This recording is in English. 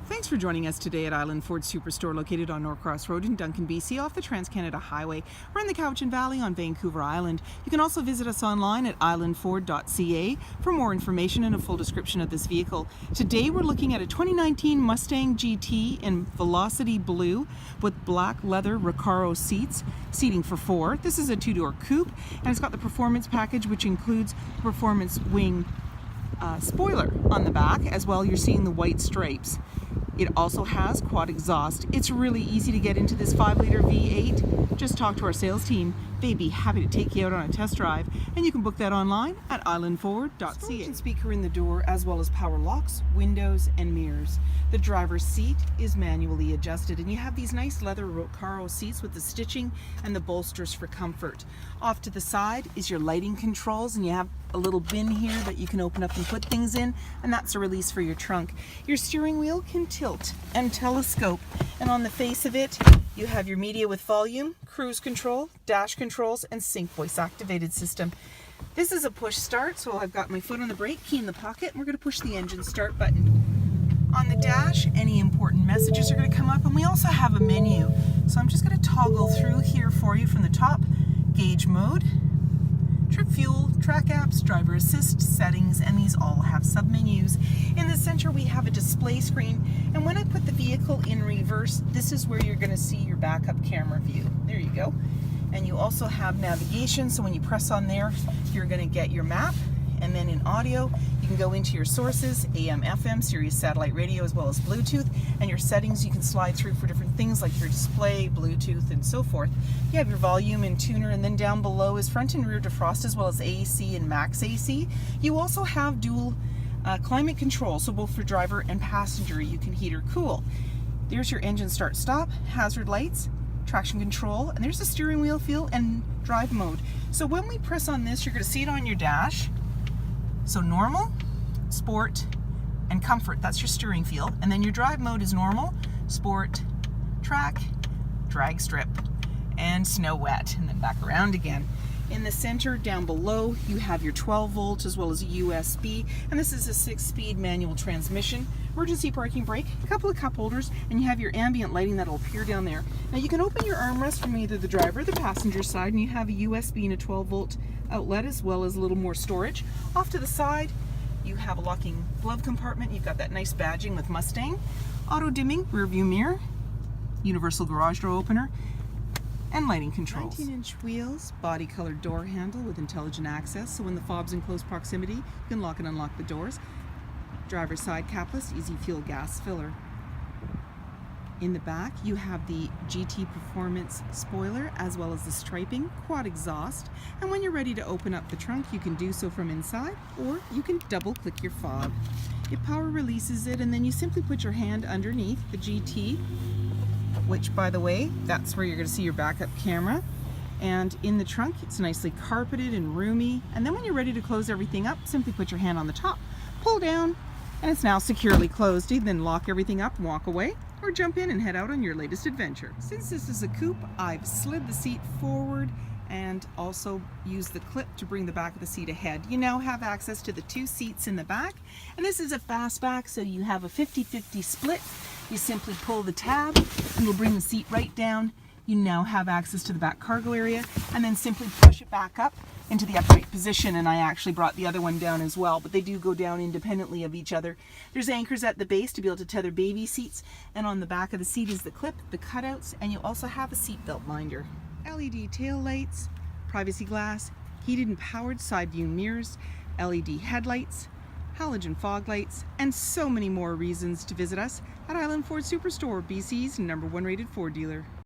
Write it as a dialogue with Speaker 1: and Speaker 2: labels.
Speaker 1: Thanks for joining us today at Island Ford Superstore, located on Norcross Road in Duncan, BC, off the Trans-Canada Highway. We're in the Cowichan Valley on Vancouver Island. You can also visit us online at islandford.ca for more information and a full description of this vehicle. Today we're looking at a 2019 Mustang GT in Velocity Blue with black leather Recaro seats, seating for 4. This is a 2-door coupe, and it's got the performance package, which includes the performance wing spoiler on the back. As well, you're seeing the white stripes. It also has quad exhaust. It's really easy to get into this 5-liter V8. Just talk to our sales team. They'd be happy to take you out on a test drive, and you can book that online at islandford.ca. Storage and speaker in the door, as well as power locks, windows, and mirrors. The driver's seat is manually adjusted, and you have these nice leather Recaro seats with the stitching and the bolsters for comfort. Off to the side is your lighting controls, and you have a little bin here that you can open up and put things in, and that's a release for your trunk. Your steering wheel can tilt and telescope, and on the face of it you have your media with volume, cruise control, dash controls, and sync voice activated system. This is a push start, so I've got my foot on the brake, key in the pocket, and we're going to push the engine start button. On the dash, any important messages are going to come up, and we also have a menu. So I'm just going to toggle through here for you from the top. Gauge mode, trip fuel, track apps, driver assist, settings, and these all have submenus. In the center we have a display screen, and when I put the vehicle in reverse, this is where you're going to see your backup camera view. There you go. And you also have navigation, so when you press on there, you're going to get your map. And then in audio, you can go into your sources, AM, FM, Sirius satellite radio, as well as Bluetooth, and your settings you can slide through for different things like your display, Bluetooth, and so forth. You have your volume and tuner, and then down below is front and rear defrost, as well as AC and max AC. You also have dual climate control, so both for driver and passenger you can heat or cool. There's your engine start stop, hazard lights, traction control, and there's the steering wheel feel and drive mode. So when we press on this, you're going to see it on your dash. So normal, sport, and comfort, that's your steering feel. And then your drive mode is normal, sport, track, drag strip, and snow wet, and then back around again. In the center down below, you have your 12 volt as well as a USB, and this is a 6-speed manual transmission. Emergency parking brake, a couple of cup holders, and you have your ambient lighting that'll appear down there. Now you can open your armrest from either the driver or the passenger side, and you have a USB and a 12 volt outlet, as well as a little more storage. Off to the side, you have a locking glove compartment. You've got that nice badging with Mustang, auto dimming rear view mirror, universal garage door opener, and lighting controls. 19-inch wheels, body colored door handle with intelligent access, so when the fob's in close proximity, you can lock and unlock the doors. Driver's side capless, easy fuel gas filler. In the back, you have the GT Performance spoiler, as well as the striping, quad exhaust, and when you're ready to open up the trunk, you can do so from inside, or you can double click your fob. It power releases it, and then you simply put your hand underneath the GT, which, by the way, that's where you're going to see your backup camera. And in the trunk, it's nicely carpeted and roomy. And then when you're ready to close everything up, simply put your hand on the top, pull down, and it's now securely closed. You then lock everything up and walk away, or jump in and head out on your latest adventure. Since this is a coupe, I've slid the seat forward and also used the clip to bring the back of the seat ahead. You now have access to the 2 seats in the back, and this is a fastback, so you have a 50-50 split. You simply pull the tab, and it'll bring the seat right down. You now have access to the back cargo area, and then simply push it back up into the upright position. And I actually brought the other one down as well, but they do go down independently of each other. There's anchors at the base to be able to tether baby seats, and on the back of the seat is the clip, the cutouts, and you also have a seatbelt minder. LED tail lights, privacy glass, heated and powered side view mirrors, LED headlights, halogen fog lights, and so many more reasons to visit us at Island Ford Superstore, BC's #1 rated Ford dealer.